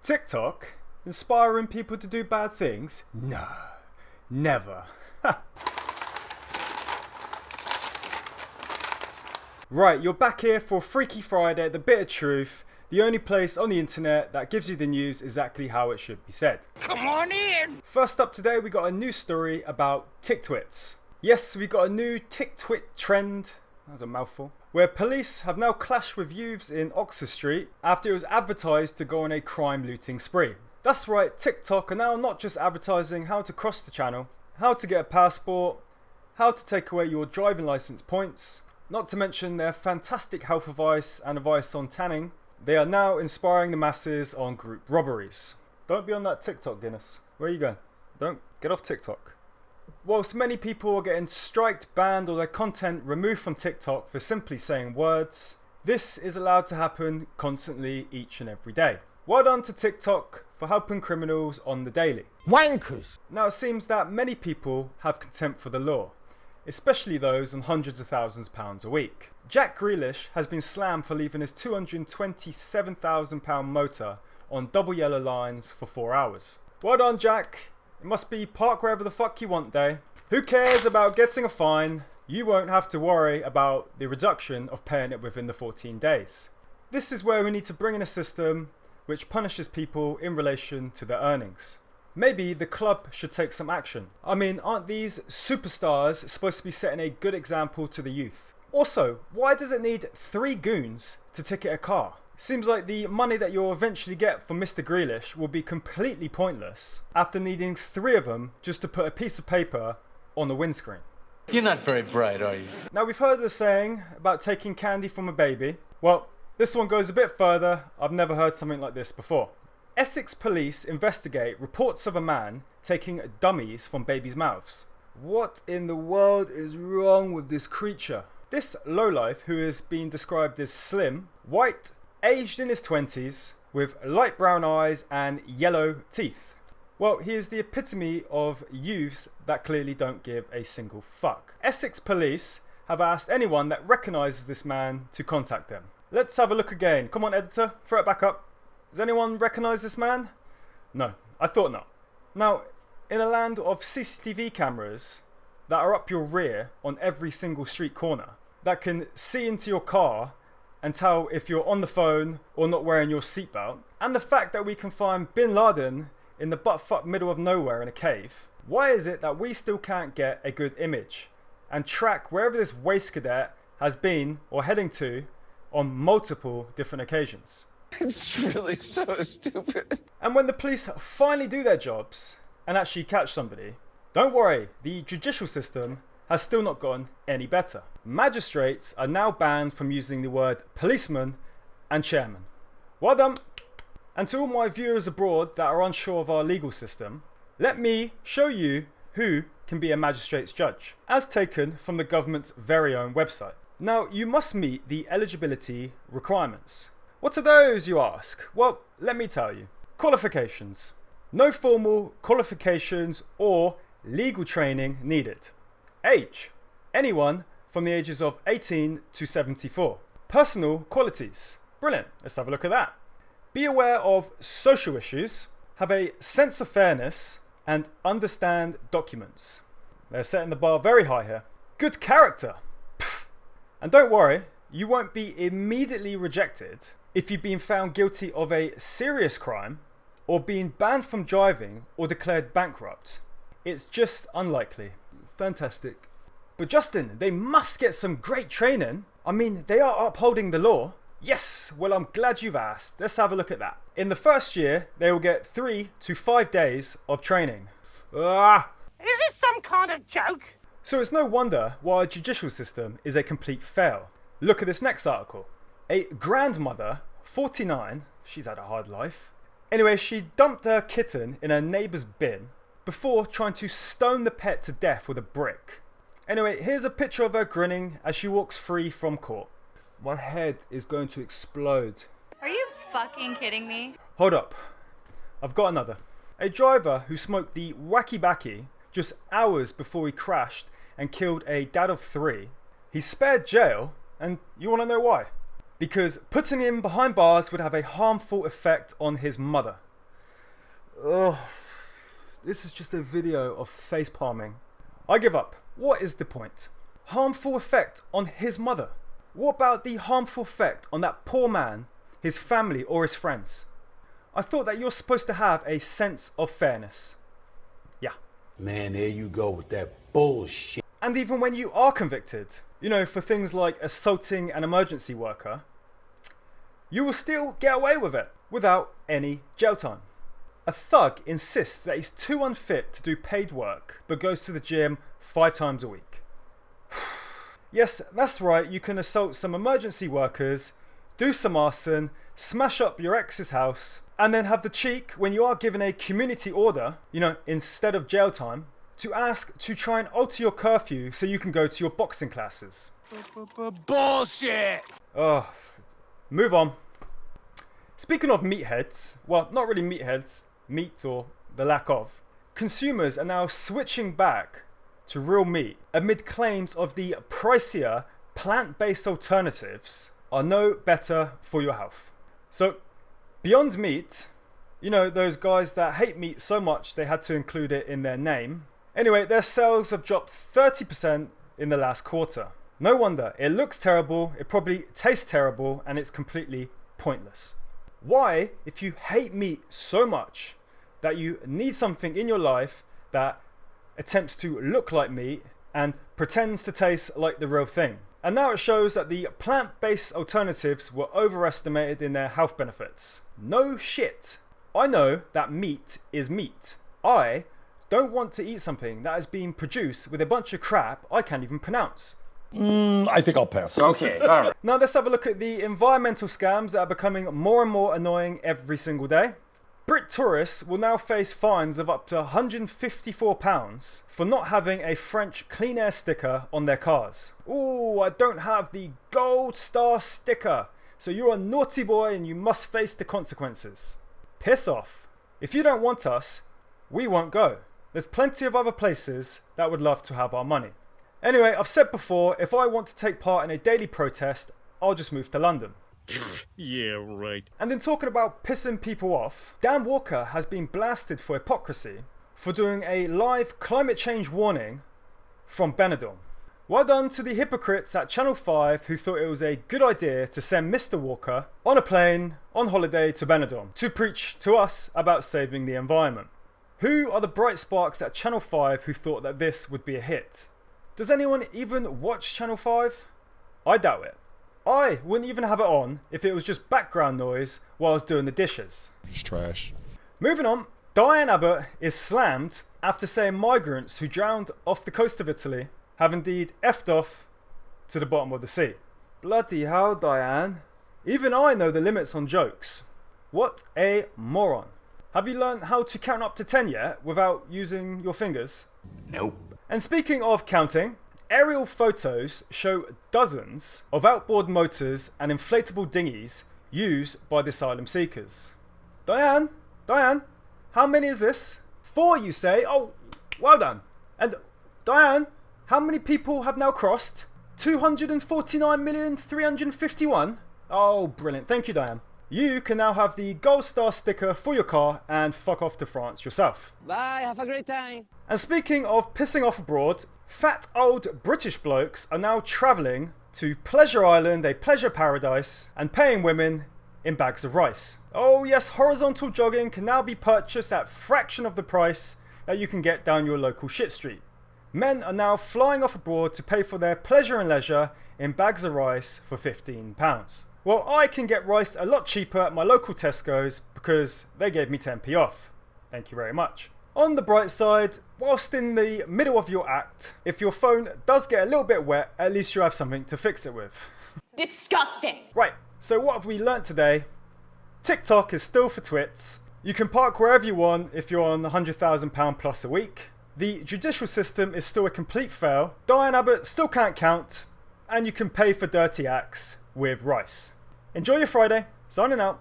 TikTok? Inspiring people to do bad things? No, never. Right, you're back here for Freaky Friday, the bit of truth, the only place on the internet that gives you the news exactly how it should be said. Come on in! First up today, we got a news story about TikTwits. Yes, we got a new TikTwit trend, that was a mouthful, where police have now clashed with youths in Oxford Street after it was advertised to go on a crime looting spree. That's right, TikTok are now not just advertising how to cross the channel, how to get a passport, how to take away your driving license points, not to mention their fantastic health advice and advice on tanning. They are now inspiring the masses on group robberies. Don't be on that TikTok, Guinness. Where are you going? Don't get off TikTok. Whilst many people are getting striked, banned, or their content removed from TikTok for simply saying words, this is allowed to happen constantly each and every day. Well done to TikTok for helping criminals on the daily. Wankers! Now it seems that many people have contempt for the law, especially those on hundreds of thousands of pounds a week. Jack Grealish has been slammed for leaving his £227,000 motor on double yellow lines for 4 hours. Well done, Jack. It must be park wherever the fuck you want day. Who cares about getting a fine? You won't have to worry about the reduction of paying it within the 14 days. This is where we need to bring in a system which punishes people in relation to their earnings. Maybe the club should take some action. I mean, aren't these superstars supposed to be setting a good example to the youth? Also, why does it need 3 goons to ticket a car? Seems like the money that you'll eventually get from Mr. Grealish will be completely pointless after needing 3 of them just to put a piece of paper on the windscreen. You're not very bright, are you? Now, we've heard the saying about taking candy from a baby. Well, this one goes a bit further. I've never heard something like this before. Essex Police investigate reports of a man taking dummies from babies' mouths. What in the world is wrong with this creature? This lowlife, who is being described as slim, white, aged in his 20s, with light brown eyes and yellow teeth. Well, he is the epitome of youths that clearly don't give a single fuck. Essex Police have asked anyone that recognises this man to contact them. Let's have a look again. Come on, editor, throw it back up. Does anyone recognise this man? No, I thought not. Now, in a land of CCTV cameras that are up your rear on every single street corner, that can see into your car and tell if you're on the phone or not wearing your seatbelt, and the fact that we can find Bin Laden in the butt-fuck middle of nowhere in a cave, why is it that we still can't get a good image and track wherever this waste cadet has been or heading to on multiple different occasions? It's really so stupid. And when the police finally do their jobs and actually catch somebody, don't worry, the judicial system has still not gotten any better. Magistrates are now banned from using the word policeman and chairman. Well done. And to all my viewers abroad that are unsure of our legal system, let me show you who can be a magistrate's judge, as taken from the government's very own website. Now, you must meet the eligibility requirements. What are those, you ask? Well, let me tell you. Qualifications. No formal qualifications or legal training needed. Age. Anyone from the ages of 18 to 74. Personal qualities. Brilliant. Let's have a look at that. Be aware of social issues. Have a sense of fairness and understand documents. They're setting the bar very high here. Good character. Pfft. And don't worry, you won't be immediately rejected if you've been found guilty of a serious crime or being banned from driving or declared bankrupt. It's just unlikely. Fantastic. But Justin, they must get some great training. I mean, they are upholding the law. Yes, well, I'm glad you've asked. Let's have a look at that. In the first year, they will get 3 to 5 days of training. Is this some kind of joke? So it's no wonder why our judicial system is a complete fail. Look at this next article. A grandmother, 49, she's had a hard life. Anyway, she dumped her kitten in her neighbour's bin before trying to stone the pet to death with a brick. Anyway, here's a picture of her grinning as she walks free from court. My head is going to explode. Are you fucking kidding me? Hold up. I've got another. A driver who smoked the wacky backy just hours before he crashed and killed a dad of 3. He spared jail, and you want to know why? Because putting him behind bars would have a harmful effect on his mother. Ugh. This is just a video of face palming. I give up. What is the point? Harmful effect on his mother. What about the harmful effect on that poor man, his family, or his friends? I thought that you're supposed to have a sense of fairness. Yeah. Man, there you go with that bullshit. And even when you are convicted, you know, for things like assaulting an emergency worker, you will still get away with it without any jail time. A thug insists that he's too unfit to do paid work, but goes to the gym 5 times a week. Yes, that's right, you can assault some emergency workers, do some arson, smash up your ex's house, and then have the cheek, when you are given a community order, you know, instead of jail time, to ask to try and alter your curfew so you can go to your boxing classes. Bullshit! Oh, move on. Speaking of meatheads, well, not really meatheads, meat or the lack of, consumers are now switching back to real meat amid claims of the pricier plant-based alternatives are no better for your health. So, Beyond Meat, you know, those guys that hate meat so much they had to include it in their name. Anyway, their sales have dropped 30% in the last quarter. No wonder, it looks terrible, it probably tastes terrible, and it's completely pointless. Why, if you hate meat so much that you need something in your life that attempts to look like meat and pretends to taste like the real thing? And now it shows that the plant-based alternatives were overestimated in their health benefits. No shit. I know that meat is meat. I don't want to eat something that has been produced with a bunch of crap I can't even pronounce. I think I'll pass. Okay, alright. Now let's have a look at the environmental scams that are becoming more and more annoying every single day. Brit tourists will now face fines of up to £154 for not having a French clean air sticker on their cars. Ooh, I don't have the gold star sticker, so you're a naughty boy and you must face the consequences. Piss off. If you don't want us, we won't go. There's plenty of other places that would love to have our money. Anyway, I've said before, if I want to take part in a daily protest, I'll just move to London. Yeah, right. And in talking about pissing people off, Dan Walker has been blasted for hypocrisy for doing a live climate change warning from Benidorm. Well done to the hypocrites at Channel 5 who thought it was a good idea to send Mr. Walker on a plane on holiday to Benidorm to preach to us about saving the environment. Who are the bright sparks at Channel 5 who thought that this would be a hit? Does anyone even watch Channel 5? I doubt it. I wouldn't even have it on if it was just background noise while I was doing the dishes. It's trash. Moving on, Diane Abbott is slammed after saying migrants who drowned off the coast of Italy have indeed effed off to the bottom of the sea. Bloody hell, Diane. Even I know the limits on jokes. What a moron. Have you learned how to count up to 10 yet without using your fingers? Nope. And speaking of counting, aerial photos show dozens of outboard motors and inflatable dinghies used by the Asylum Seekers. Diane, how many is this? 4, you say? Oh, well done. And Diane, how many people have now crossed? 249,351,000? Oh, brilliant. Thank you, Diane. You can now have the gold star sticker for your car and fuck off to France yourself. Bye, have a great time. And speaking of pissing off abroad, fat old British blokes are now travelling to Pleasure Island, a pleasure paradise, and paying women in bags of rice. Oh yes, horizontal jogging can now be purchased at a fraction of the price that you can get down your local shit street. Men are now flying off abroad to pay for their pleasure and leisure in bags of rice for £15. Well, I can get rice a lot cheaper at my local Tesco's because they gave me 10p off. Thank you very much. On the bright side, whilst in the middle of your act, if your phone does get a little bit wet, at least you have something to fix it with. Disgusting. Right, so what have we learnt today? TikTok is still for twits. You can park wherever you want if you're on £100,000 plus a week. The judicial system is still a complete fail. Diane Abbott still can't count. And you can pay for dirty acts with rice. Enjoy your Friday. Signing out.